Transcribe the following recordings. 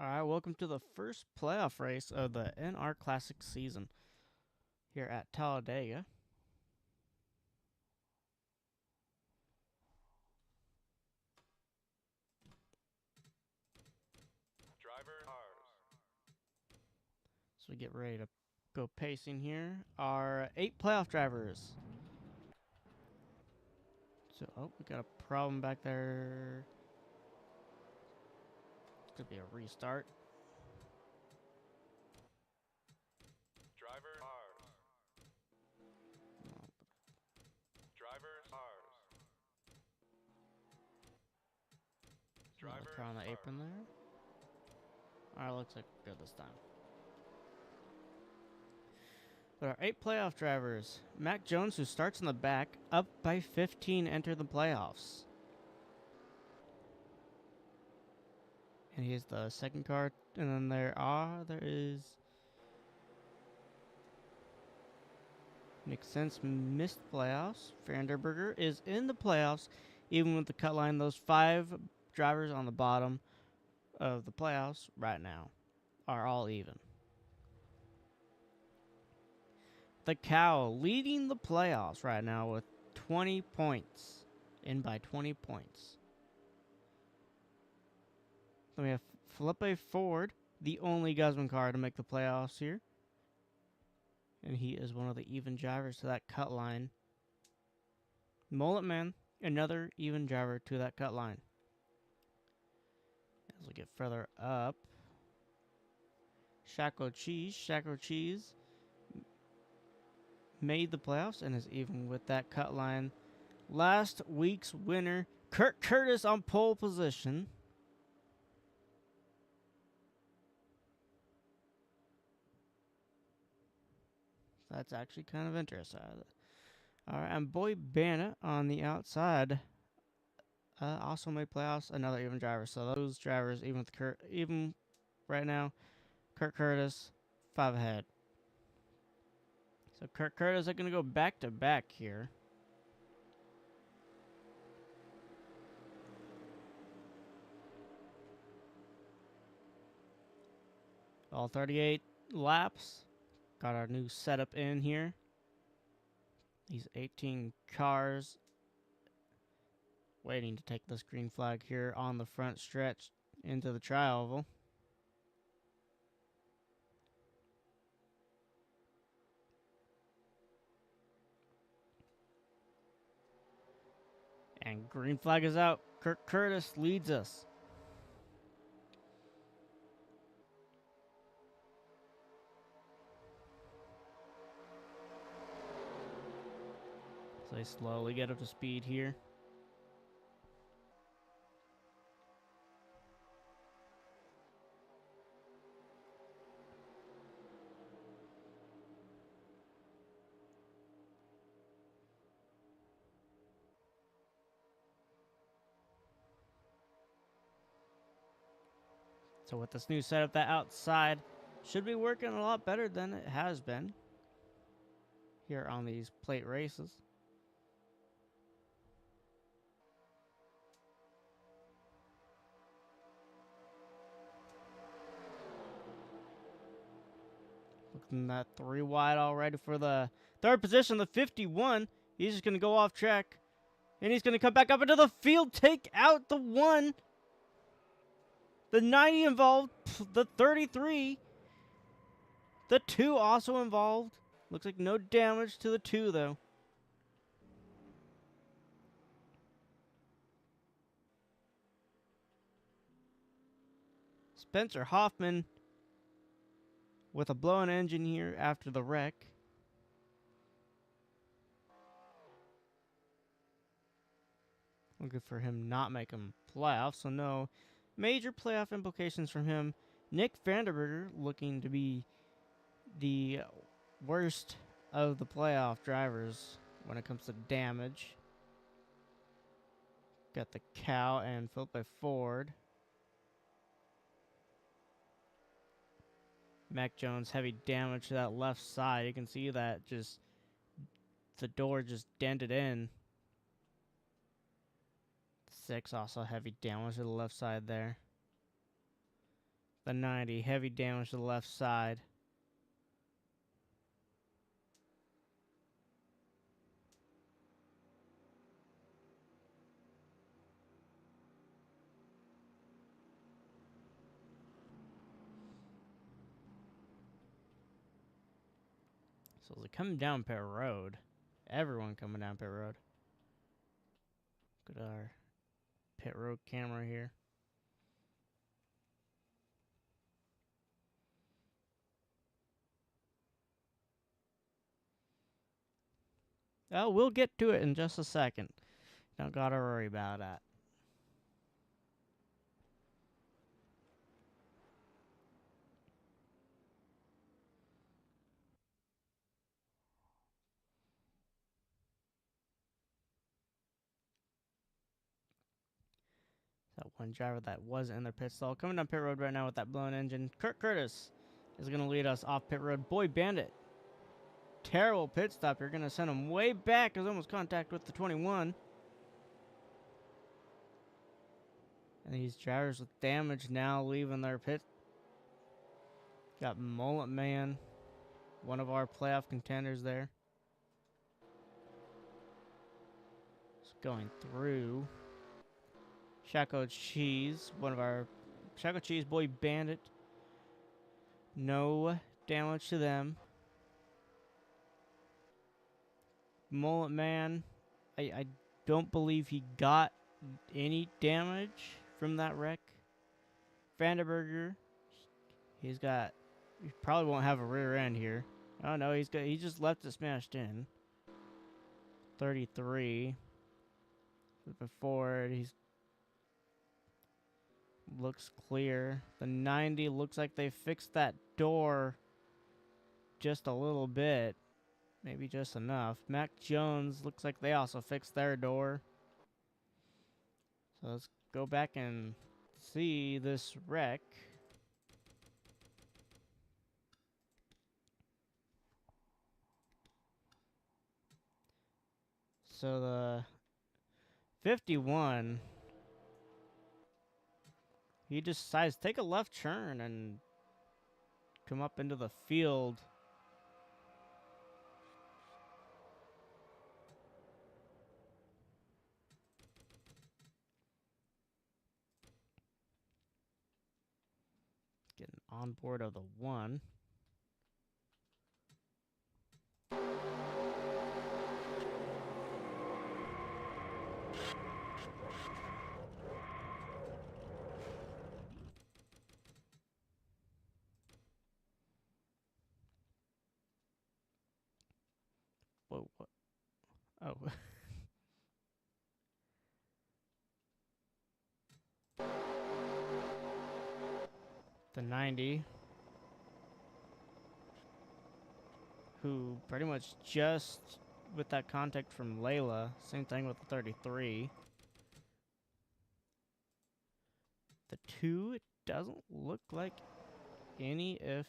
Alright, welcome to the first playoff race of the NR Classic season here at Talladega. Driver cars. So we get ready to go pacing here. Our 8 playoff drivers. So, we got a problem back there. Could be a restart. Driver cars. Driver cars. Another Driver car on the cars. apron there. Alright, looks like we're good this time. But our 8 playoff drivers. Mac Jones, who starts in the back, up by 15, enter the playoffs. And he's the second car. And then there is Makes sense. Missed playoffs. Vanderberger is in the playoffs, even with the cut line. Those 5 drivers on the bottom of the playoffs right now are all even. The Cow leading the playoffs right now with 20 points. In by 20 points. Then we have Felipe Ford, the only Guzman car to make the playoffs here. And he is one of the even drivers to that cut line. Mullet Man, another even driver to that cut line. As we get further up, Shaco Cheese made the playoffs and is even with that cut line. Last week's winner, Kurt Curtis on pole position. That's actually kind of interesting. All right, and Boy Bana on the outside also made playoffs. Another even driver. So those drivers, even with even right now, Kurt Curtis 5 ahead. So Kurt Curtis are going to go back to back here. All 38 laps. Got our new setup in here. These 18 cars waiting to take this green flag here on the front stretch into the tri-oval. And green flag is out. Kurt Curtis leads us. So they slowly get up to speed here. So with this new setup, that outside should be working a lot better than it has been here on these plate races. Looking at 3 wide already for the third position, the 51. He's just going to go off track. And he's going to come back up into the field, take out the 1. The 90 involved, the 33. The 2 also involved. Looks like no damage to the 2, though. Spencer Hoffman with a blown engine here after the wreck. Looking for him not making playoffs, so no major playoff implications from him. Nick Vanderberger looking to be the worst of the playoff drivers when it comes to damage. Got the Cow and Felipe Ford. Mac Jones, heavy damage to that left side. You can see that just the door just dented in. 6 also heavy damage to the left side there. The 90, heavy damage to the left side. So they're coming down pit road. Everyone coming down pit road. Look at our pit road camera here. Oh, we'll get to it in just a second. Don't gotta worry about that. That one driver that was in their pit stall coming down pit road right now with that blown engine. Kurt Curtis is gonna lead us off pit road. Boy Bandit, terrible pit stop. You're gonna send him way back. There's almost contact with the 21. And these drivers with damage now leaving their pit. Got Mullet Man, one of our playoff contenders there. Just going through. Shaco Cheese, one of our Shaco Cheese, Boy Bandit. No damage to them. Mullet Man, I don't believe he got any damage from that wreck. Vanderberger, he probably won't have a rear end here. Oh no, he just left it smashed in. 33. Before he's looks clear. The 90 looks like they fixed that door just a little bit. Maybe just enough. Mac Jones looks like they also fixed their door. So let's go back and see this wreck. So the 51, he decides to take a left turn and come up into the field. Getting on board of the 1. Whoa, what? Oh. The 90, who pretty much just with that contact from Layla, same thing with the 33. The 2, it doesn't look like any if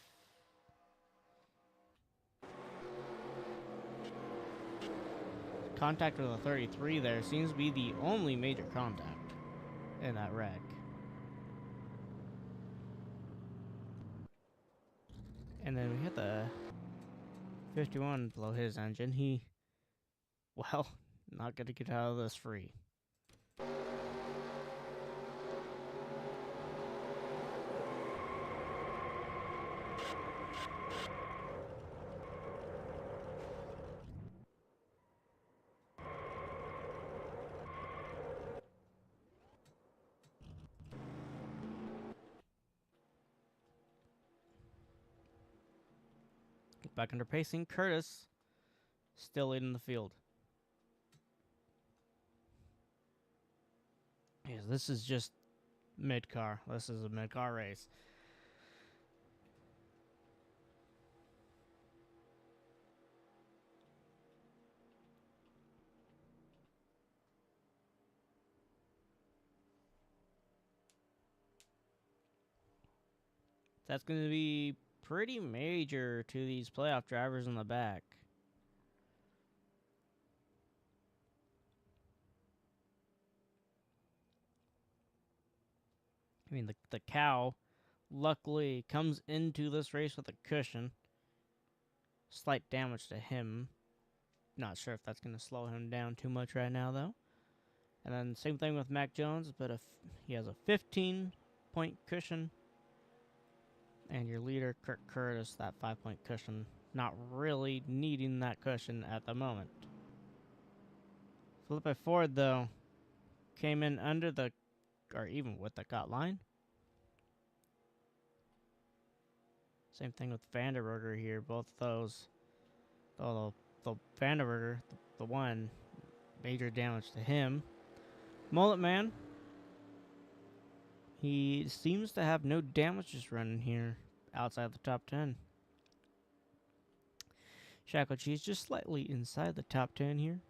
contact with the 33 there seems to be the only major contact in that wreck. And then we hit the 51 blow his engine. He, well, not going to get out of this free. Back under pacing, Curtis still leading the field. Yes, this is just mid-car. This is a mid-car race. That's going to be pretty major to these playoff drivers in the back. I mean, the cow luckily comes into this race with a cushion. Slight damage to him. Not sure if that's going to slow him down too much right now, though. And then same thing with Mac Jones, but he has a 15-point cushion. And your leader, Kirk Curtis, that 5-point cushion, not really needing that cushion at the moment. Felipe Ford, though, came in under the, or even with the cut line. Same thing with Vanderberger here. Both of those, although the Vanderberger, the one, major damage to him. Mullet Man, he seems to have no damages running here outside the top 10. Shackle Cheese just slightly inside the top 10 here.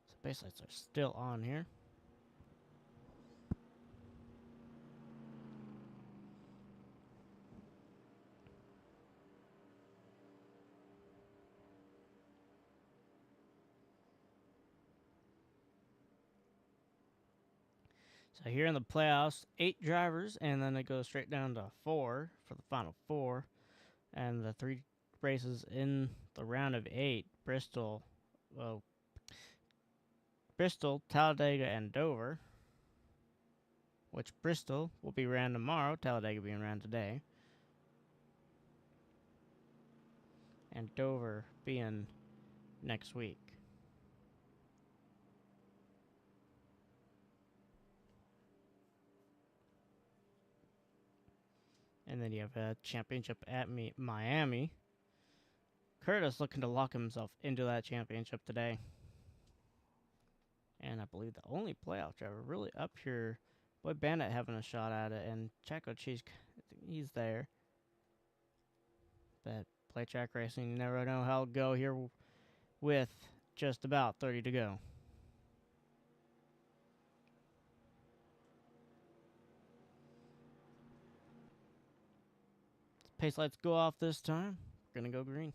So base lights are still on here. So here in the playoffs, 8 drivers, and then it goes straight down to 4 for the final 4. And the 3 races in the round of 8, Bristol, Talladega, and Dover. Which Bristol will be ran tomorrow, Talladega being ran today. And Dover being next week. And then you have a championship at Miami. Curtis looking to lock himself into that championship today. And I believe the only playoff driver really up here. Boy Bandit having a shot at it. And Chaco Cheese, he's there. But play track racing, you never know how it'll go here with just about 30 to go. Pace lights go off this time. We're going to go green.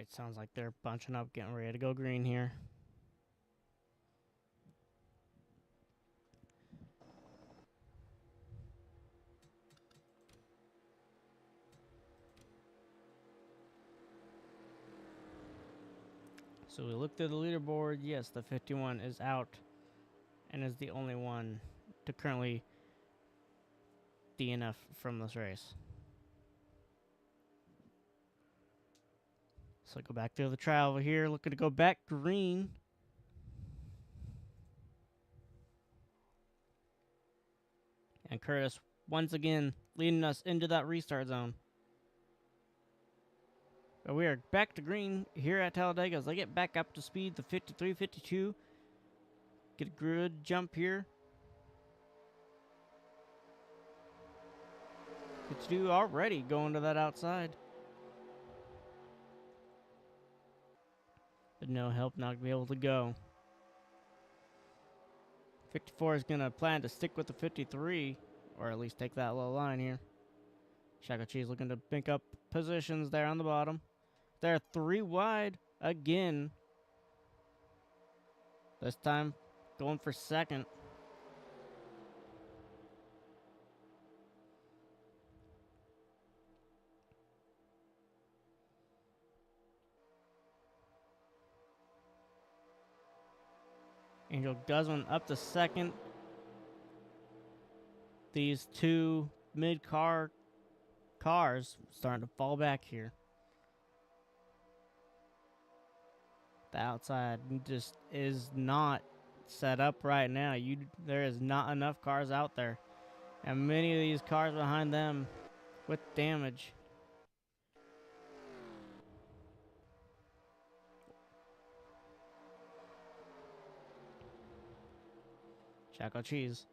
Alright, sounds like they're bunching up, getting ready to go green here. So we look through the leaderboard. Yes, the 51 is out and is the only one to currently DNF from this race. So go back to the trial over here. Looking to go back green. And Curtis, once again, leading us into that restart zone. But we are back to green here at Talladega as they get back up to speed, the 53, 52. Get a good jump here. 52 already going to that outside. But no help, not gonna be able to go. 54 is gonna plan to stick with the 53, or at least take that low line here. Shaco Cheese looking to pick up positions there on the bottom. They're 3 wide again. This time going for second. Angel Guzman up to second. These two mid-car cars starting to fall back here. The outside just is not set up right now. There is not enough cars out there. And many of these cars behind them with damage. Chaco Cheese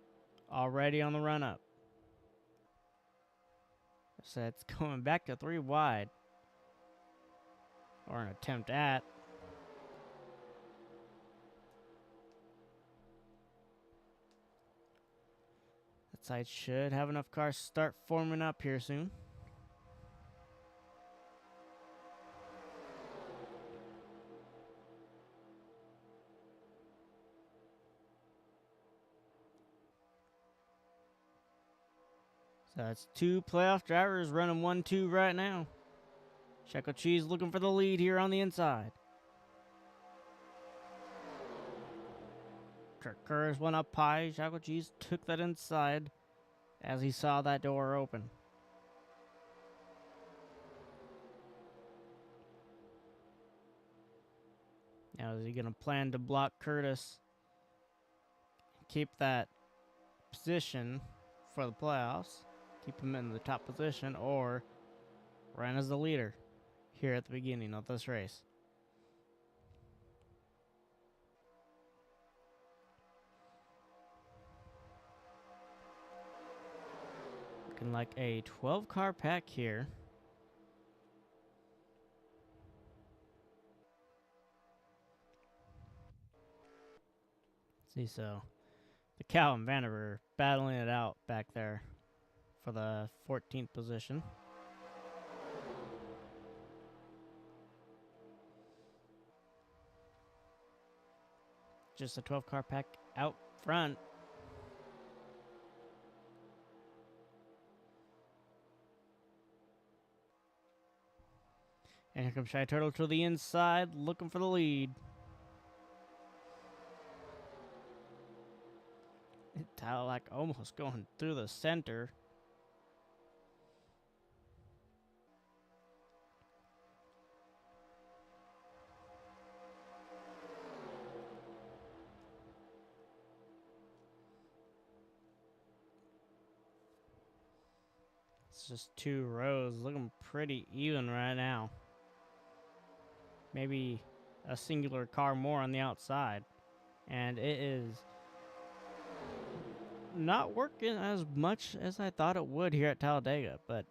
already on the run up. So it's going back to 3 wide. Or an attempt at. That side should have enough cars start forming up here soon. So that's 2 playoff drivers running 1-2 right now. Checo Cheese looking for the lead here on the inside. Kirk Kurz went up high. Checo Cheese took that inside as he saw that door open. Now is he going to plan to block Curtis? Keep that position for the playoffs? Keep him in the top position, or run as the leader here at the beginning of this race? Looking like a 12-car pack here. See, so the Cow and Vanderveer battling it out back there for the 14th position. Just a 12-car pack out front. And here comes Shy Turtle to the inside, looking for the lead. Like almost going through the center. It's just 2 rows, looking pretty even right now. Maybe a singular car more on the outside. And it is not working as much as I thought it would here at Talladega, but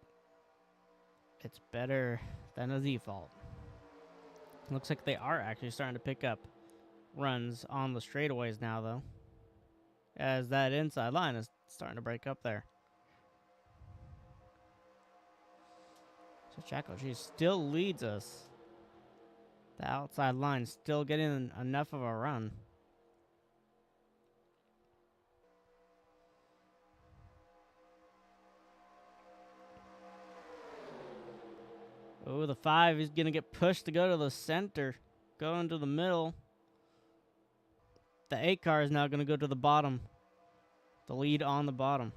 it's better than a default. Looks like they are actually starting to pick up runs on the straightaways now, though, as that inside line is starting to break up there. So Chaco, she still leads us. The outside line still getting enough of a run. Oh, the 5 is going to get pushed to go to the center. Going to the middle. The 8 car is now going to go to the bottom. The lead on the bottom.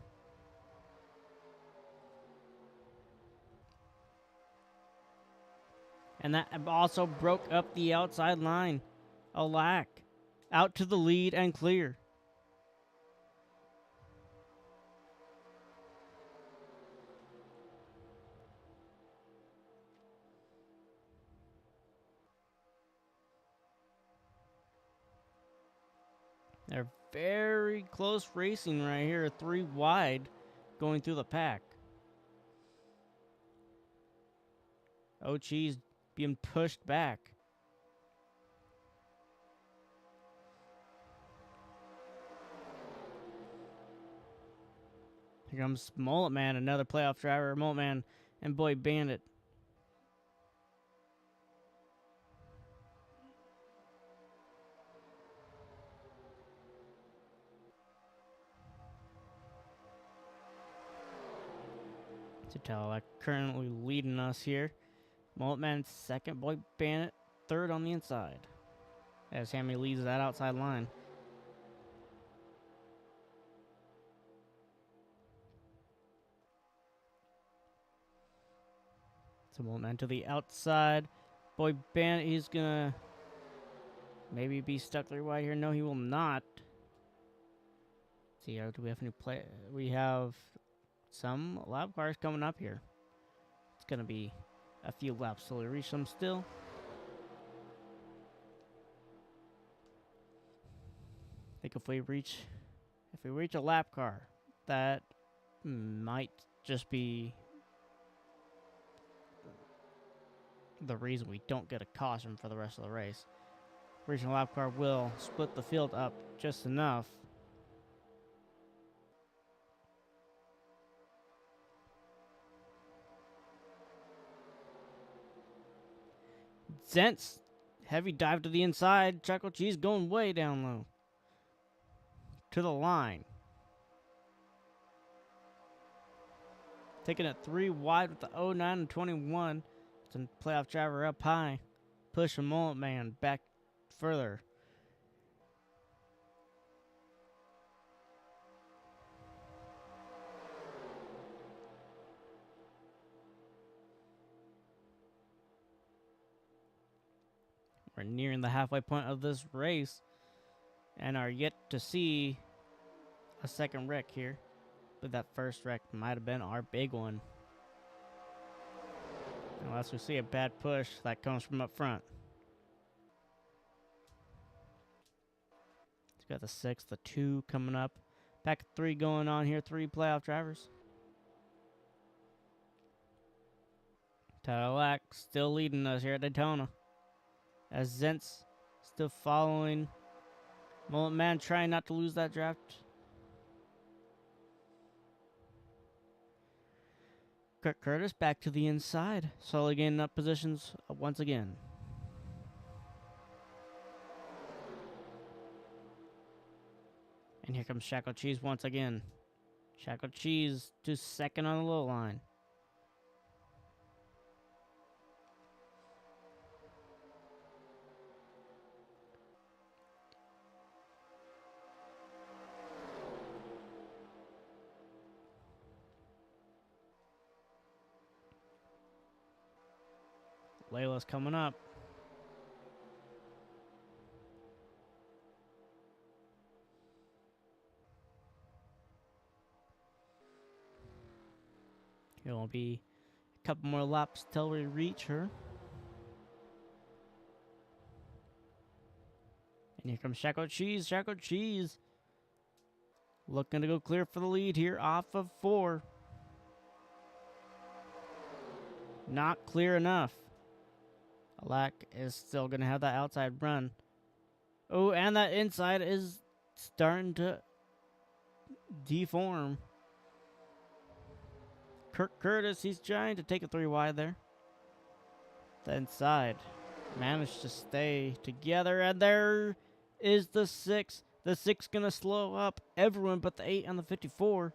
And that also broke up the outside line. A lack. Out to the lead and clear. They're very close racing right here. 3 wide going through the pack. Oh, Cheese being pushed back. Here comes Mullet Man, another playoff driver. Mullet Man and Boy Bandit. Talladega currently leading us here. Mullet Man second, Boy Bandit third on the inside. As Hammy leads that outside line. So Mullet Man to the outside. Boy Bandit, he's gonna maybe be stuck there wide here. No, he will not. Let's see, do we have any play? We have some lap cars coming up here. It's gonna be a few laps till we reach them still. I think if we reach a lap car, that might just be the reason we don't get a caution for the rest of the race. Reaching a lap car will split the field up just enough. Zentz, heavy dive to the inside. Choco Cheese going way down low. To the line. Taking it 3 wide with the 09 and 21. It's a playoff driver up high. Pushing Mullet Man back further. We're nearing the halfway point of this race and are yet to see a second wreck here. But that first wreck might have been our big one. Unless we see a bad push that comes from up front. He's got the 6, the 2 coming up. Back at 3 going on here, 3 playoff drivers. Talladega still leading us here at Daytona. As Zentz still following. Mullet Man trying not to lose that draft. Kurt Curtis back to the inside. Slowly gaining up positions once again. And here comes Shackle Cheese once again. Shackle Cheese to second on the low line. Layla's coming up. It will be a couple more laps till we reach her. And here comes Shackle Cheese. Shackle Cheese looking to go clear for the lead here off of 4. Not clear enough. Alak is still going to have that outside run. Oh, and that inside is starting to deform. Kirk Curtis, he's trying to take a 3 wide there. The inside managed to stay together, and there is the 6. The 6 going to slow up everyone but the 8 and the 54.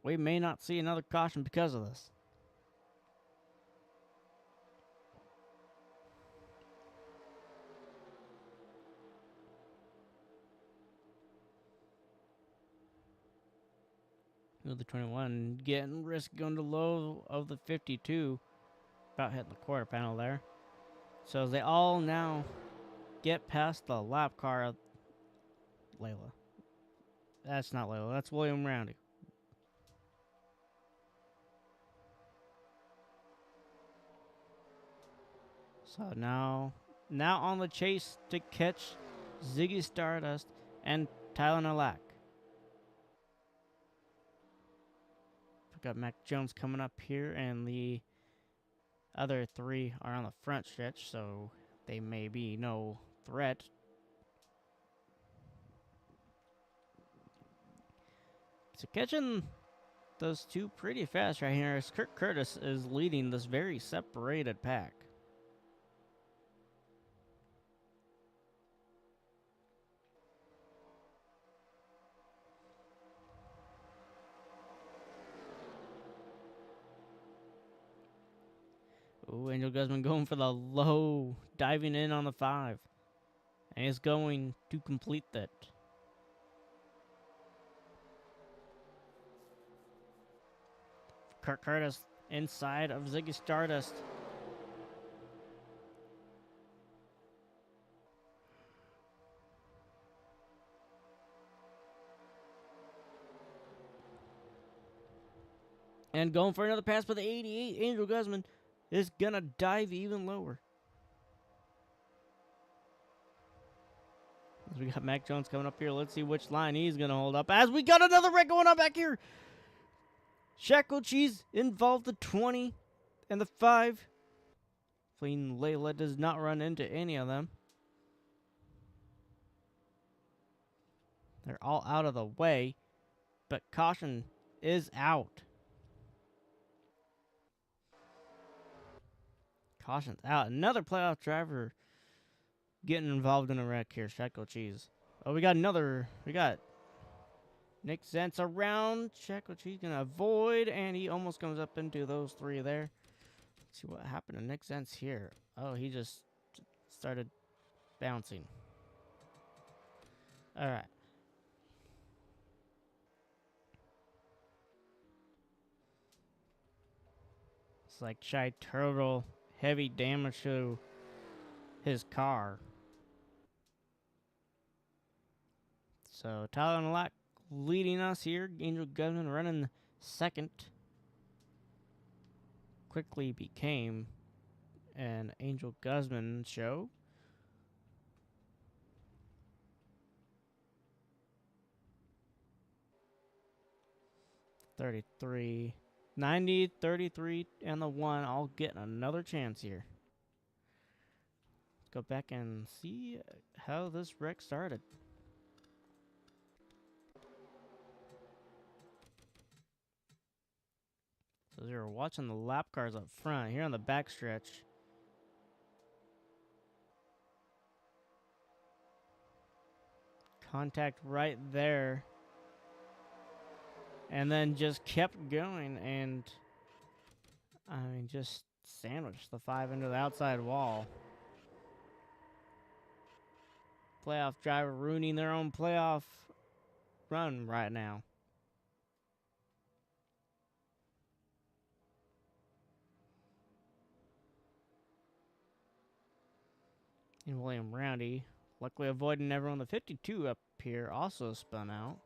We may not see another caution because of this. The 21 getting risk going to low of the 52. About hitting the quarter panel there. So they all now get past the lap car of Layla. That's not Layla, that's William Roundy. So now on the chase to catch Ziggy Stardust and Tyler Nalak. We've got Mac Jones coming up here, and the other 3 are on the front stretch, so they may be no threat. So catching those two pretty fast right here as Kirk Curtis is leading this very separated pack. Ooh, Angel Guzman going for the low, diving in on the 5. And he's going to complete that. Kirk Curtis inside of Ziggy Stardust. And going for another pass, but the 88, Angel Guzman is going to dive even lower. As we got Mac Jones coming up here. Let's see which line he's going to hold up. As we got another wreck going on back here. Shackle Cheese involved the 20 and the 5. Fleeing Layla does not run into any of them. They're all out of the way, but caution is out. Caution's out. Another playoff driver getting involved in a wreck here. Shackle Cheese. Oh, we got Nick Zentz around. Shackle Cheese gonna avoid, and he almost comes up into those 3 there. Let's see what happened to Nick Zentz here. Oh, he just started bouncing. All right. It's like Shy Turtle, heavy damage to his car. So Tyler Lack leading us here. Angel Guzman running second. Quickly became an Angel Guzman show. $33, $90, $33, and the 1 all getting another chance here. Let's go back and see how this wreck started. So you're watching the lap cars up front here on the backstretch. Contact right there. And then just kept going and, I mean, just sandwiched the 5 into the outside wall. Playoff driver ruining their own playoff run right now. And William Roundy, luckily avoiding everyone. The 52 up here also spun out.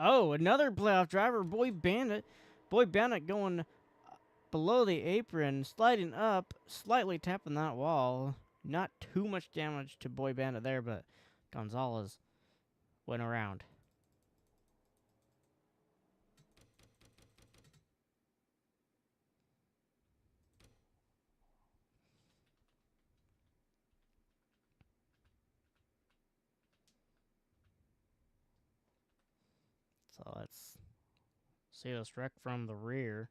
Oh, another playoff driver, Boy Bandit. Boy Bandit going below the apron, sliding up, slightly tapping that wall. Not too much damage to Boy Bandit there, but Gonzalez went around. So let's see this wreck from the rear.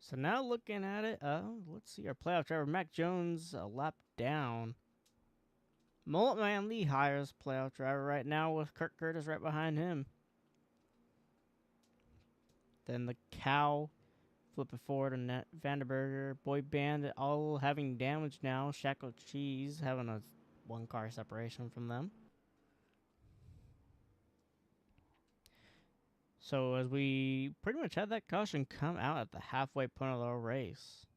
So now looking at it, let's see our playoff driver, Mac Jones, a lap down. Mullet Man, the highest playoff driver right now with Kirk Curtis right behind him. Then the Cow flipping forward and Vanderberger, Boy Bandit all having damage now. Shackle Cheese having a 1 car separation from them. So as we pretty much had that caution come out at the halfway point of the race.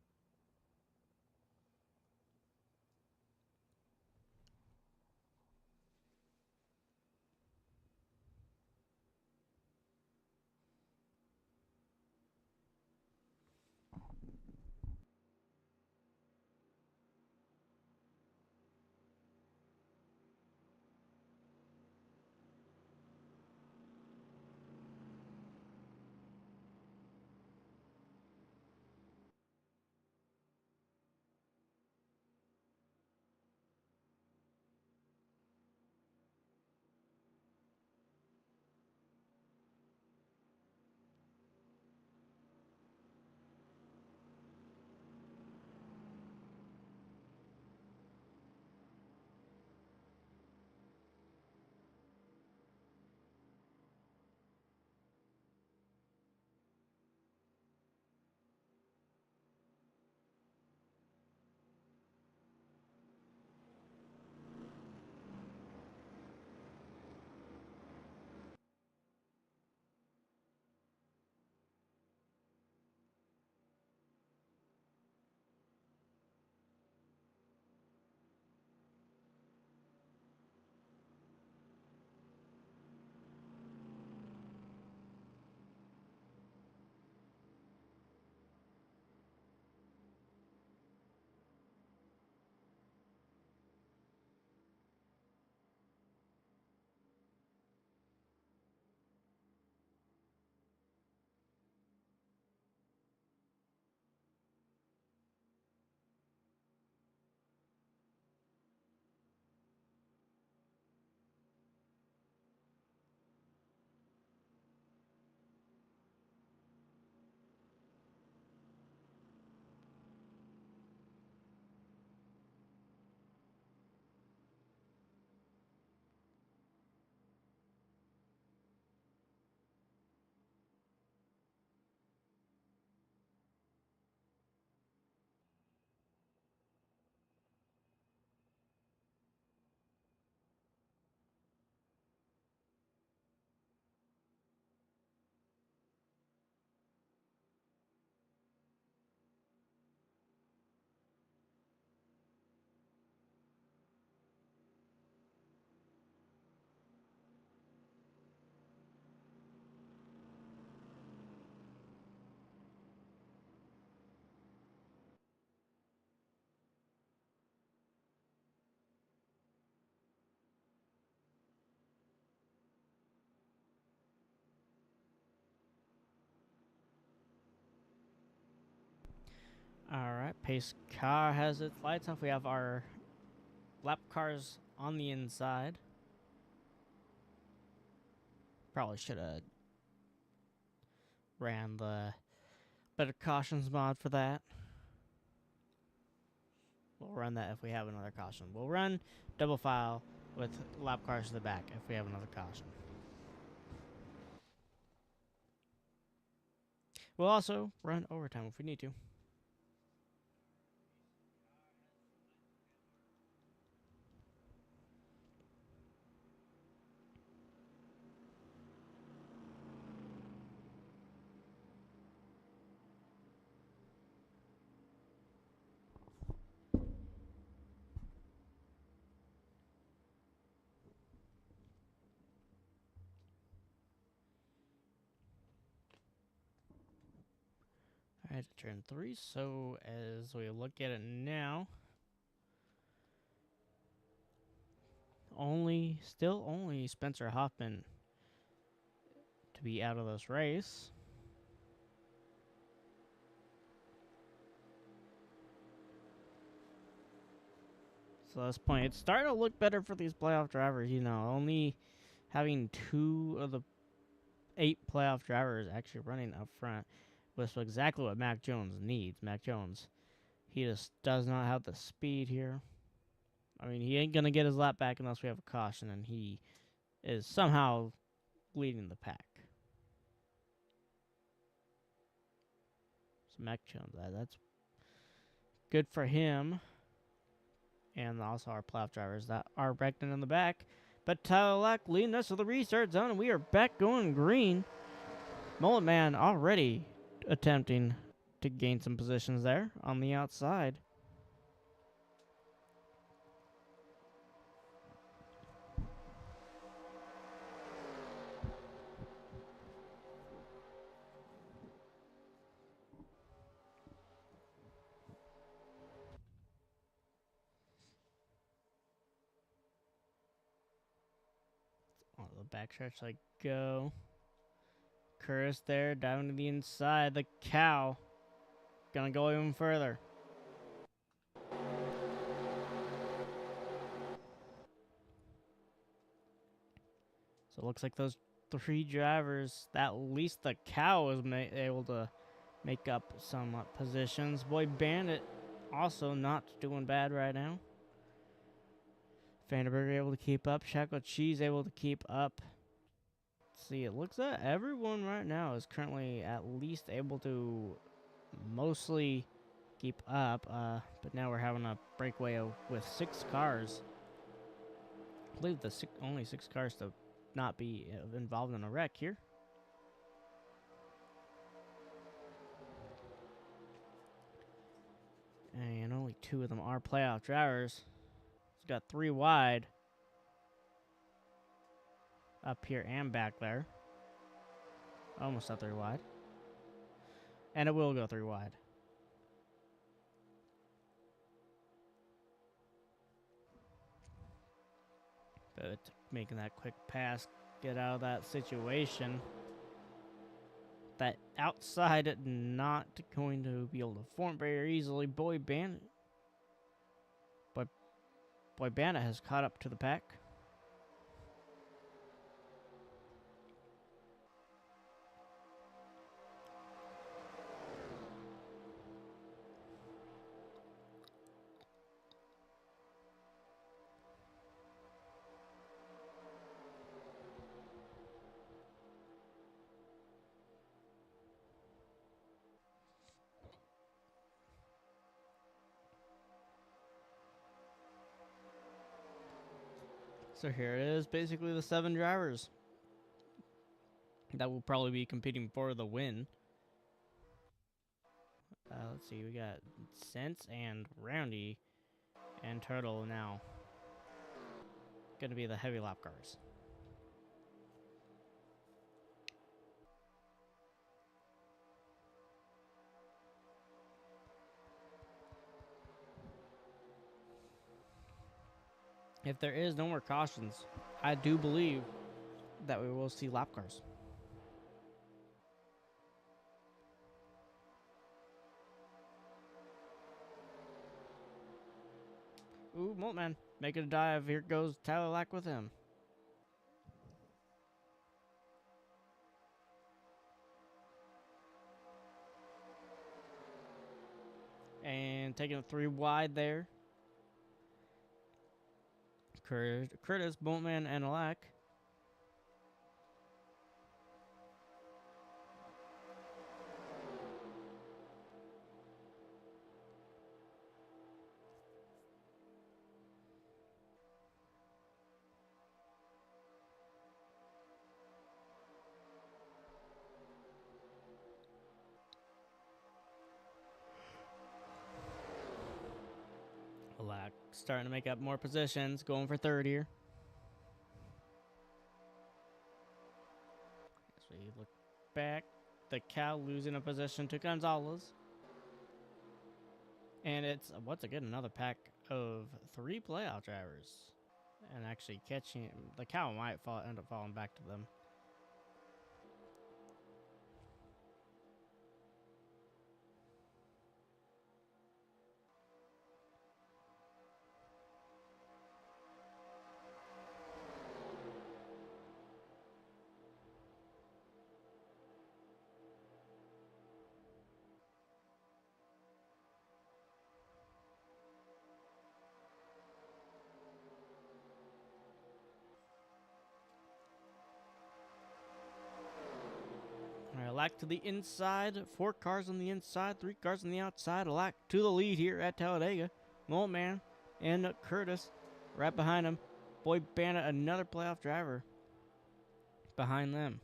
Alright, pace car has its lights off. We have our lap cars on the inside. Probably should have ran the better cautions mod for that. We'll run that if we have another caution. We'll run double file with lap cars to the back if we have another caution. We'll also run overtime if we need to. Alright, turn 3. So as we look at it now, still only Spencer Hoffman to be out of this race. So at this point, it's starting to look better for these playoff drivers. You know, only having 2 of the 8 playoff drivers actually running up front was exactly what Mac Jones needs. Mac Jones, he just does not have the speed here. I mean, he ain't going to get his lap back unless we have a caution, and he is somehow leading the pack. So Mac Jones, that's good for him. And also our playoff drivers that are wrecked in the back. But Talladega leading us to the restart zone, and we are back going green. Mullet Man already attempting to gain some positions there on the outside. On the backstretch, like go. Curtis there, down to the inside. The cow gonna go even further. So it looks like those three drivers, at least the cow is able to make up some positions. Boy Bandit also not doing bad right now. Vanderberg able to keep up. Chocolate Cheese able to keep up. Let's see, it looks like everyone right now is currently at least able to mostly keep up. But now we're having a breakaway with 6 cars. I believe the only 6 cars to not be involved in a wreck here. And only 2 of them are playoff drivers. It's got 3 wide up here and back there. Almost at 3 wide. And it will go 3 wide. But making that quick pass, get out of that situation. That outside not going to be able to form very easily. Boy Bandit has caught up to the pack. So here it is, basically the 7 drivers that will probably be competing for the win. Let's see, we got Sense and Roundy and Turtle now. Going to be the heavy lap cars. If there is no more cautions, I do believe that we will see lap cars. Ooh, Moltman making a dive. Here goes Tyler Lack with him. And taking it 3 wide there. Curtis, Boltman, and Lack. Lack starting to make up more positions, going for 3rd here. As we look back, the cow losing a position to Gonzalez. And it's, once again, another pack of 3 playoff drivers. And actually catching, the cow might end up falling back to them. Lack to the inside, 4 cars on the inside, 3 cars on the outside. Lack to the lead here at Talladega. Moltman and Curtis right behind him. Boy Bandit, another playoff driver behind them.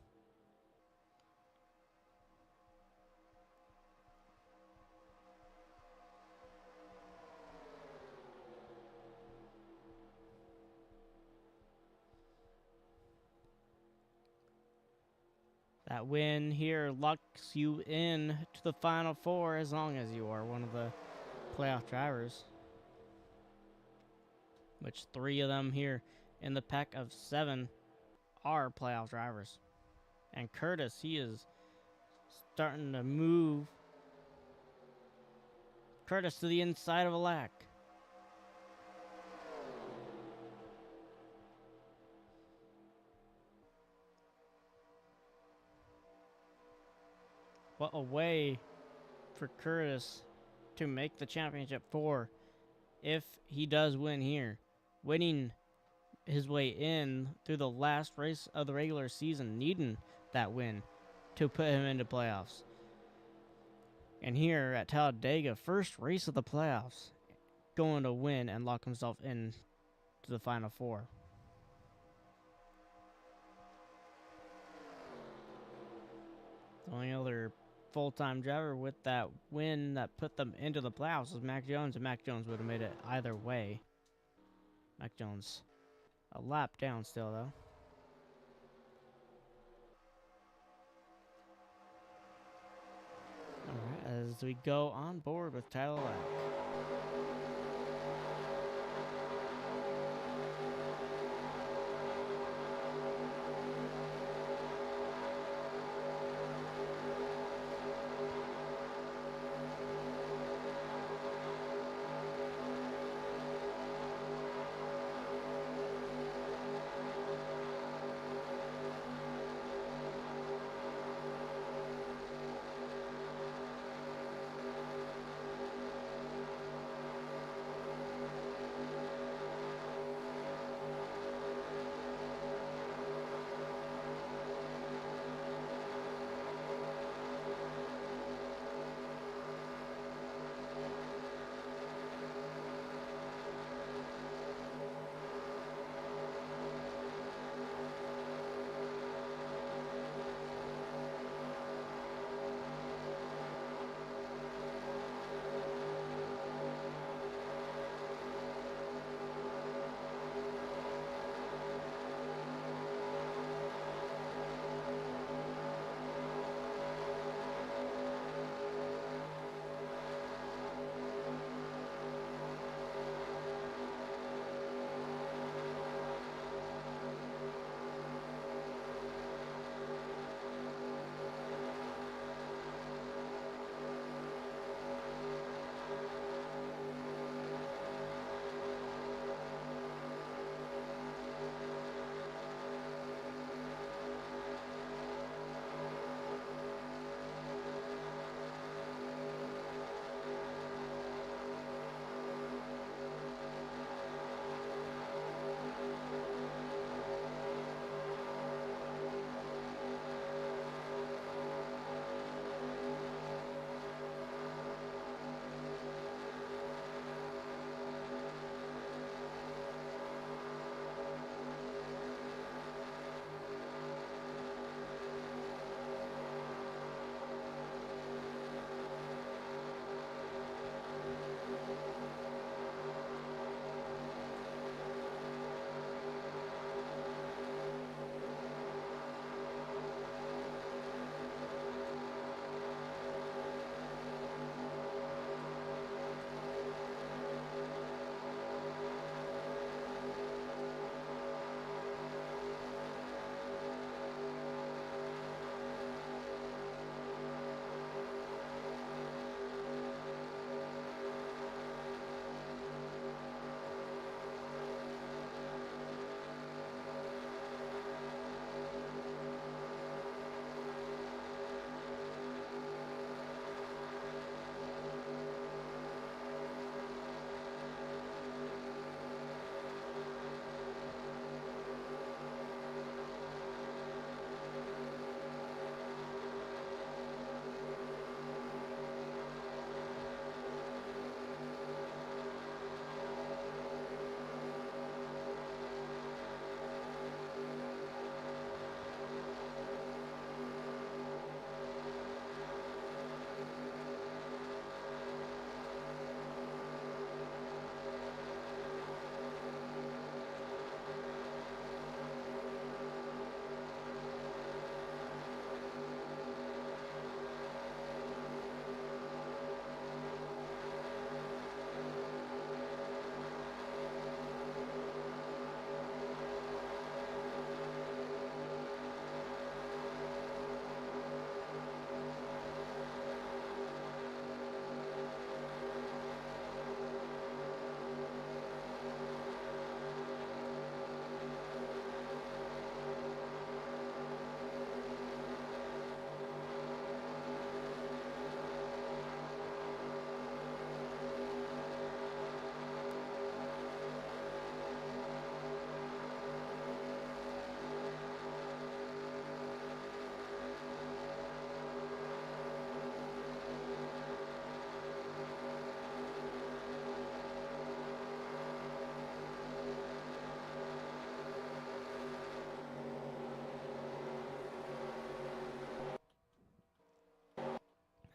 That win here locks you in to the Final Four as long as you are one of the playoff drivers. Which 3 of them here in the pack of 7 are playoff drivers. And Curtis, he is starting to move Curtis to the inside of a lack. What a way for Curtis to make the championship 4 if he does win here. Winning his way in through the last race of the regular season, needing that win to put him into playoffs. And here at Talladega, first race of the playoffs, going to win and lock himself in to the Final Four. The only other full-time driver with that win that put them into the playoffs was Mac Jones, and Mac Jones would have made it either way. Mac Jones a lap down still, though. Alright, as we go on board with Tyler Lack.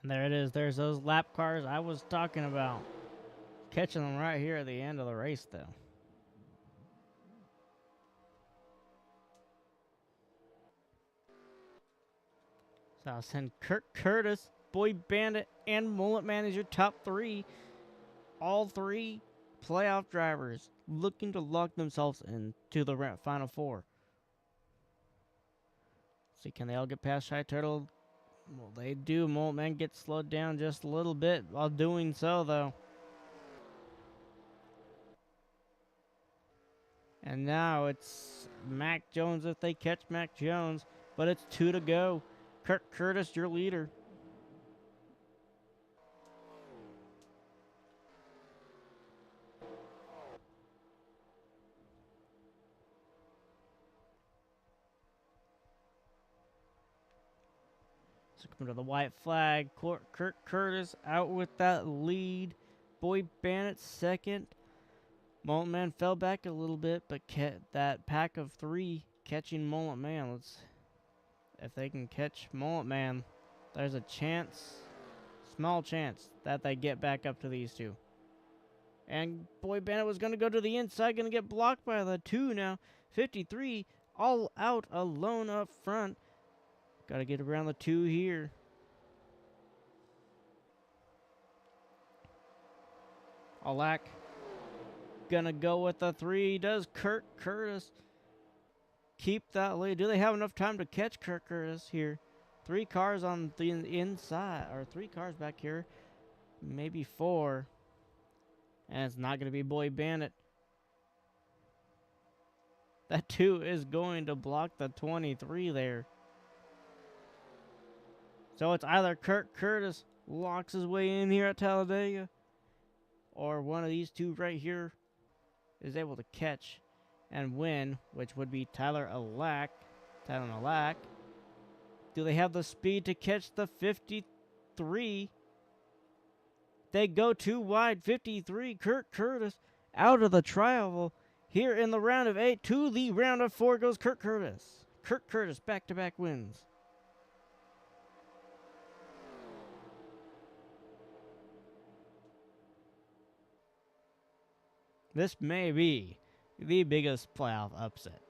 And there it is. There's those lap cars I was talking about. Catching them right here at the end of the race, though. So I'll send Kurt Curtis, Boy Bandit, and Mullet Man as your top three. All three playoff drivers looking to lock themselves into the final four. See, can they all get past Shy Turtle? Well, they do. Mullet Man gets slowed down just a little bit while doing so, though. And now it's Mac Jones if they catch Mac Jones. But it's 2 to go. Kurt Curtis, your leader. So coming to the white flag. Kurt Curtis out with that lead. Boy Bandit second. Mullet Man fell back a little bit, but kept that pack of 3 catching Mullet Man. If they can catch Mullet Man, there's a chance, small chance, that they get back up to these 2. And Boy Bandit was going to go to the inside, going to get blocked by the 2 now. 53, all out, alone up front. Got to get around the 2 here. Alak gonna go with the 3. Does Kurt Curtis keep that lead? Do they have enough time to catch Kurt Curtis here? 3 cars on the inside, or 3 cars back here, maybe 4. And it's not gonna be Boy Bandit. That 2 is going to block the 23 there. So it's either Kurt Curtis locks his way in here at Talladega, or one of these 2 right here is able to catch and win, which would be Tyler Alak. Do they have the speed to catch the 53? They go too wide. 53, Kurt Curtis out of the trial here in the round of 8. To the round of 4 goes Kurt Curtis. Kurt Curtis back-to-back wins. This may be the biggest playoff upset.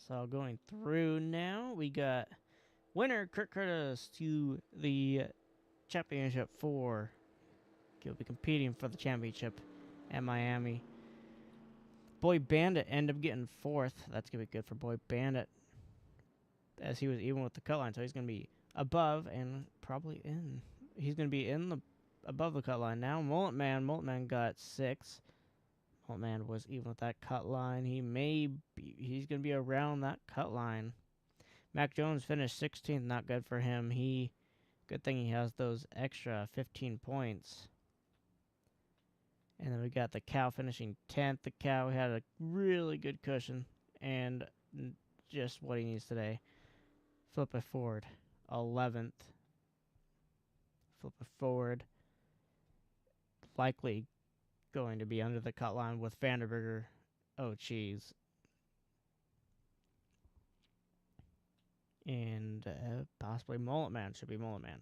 So going through now, we got winner Kurt Curtis to the championship 4. He'll be competing for the championship at Miami. Boy Bandit ended up getting 4th. That's going to be good for Boy Bandit, as he was even with the cut line. So he's going to be above and probably in. He's going to be above the cut line now. Mullet Man got 6th. Mullet Man was even with that cut line. He's going to be around that cut line. Mac Jones finished 16th. Not good for him. Good thing he has those extra 15 points. And then we got the Cow finishing 10th. The Cow had a really good cushion and just what he needs today. Flip it forward. 11th. Flip it forward. Likely going to be under the cut line with Vanderberger. Oh, cheese. And possibly Mullet Man. Should be Mullet Man.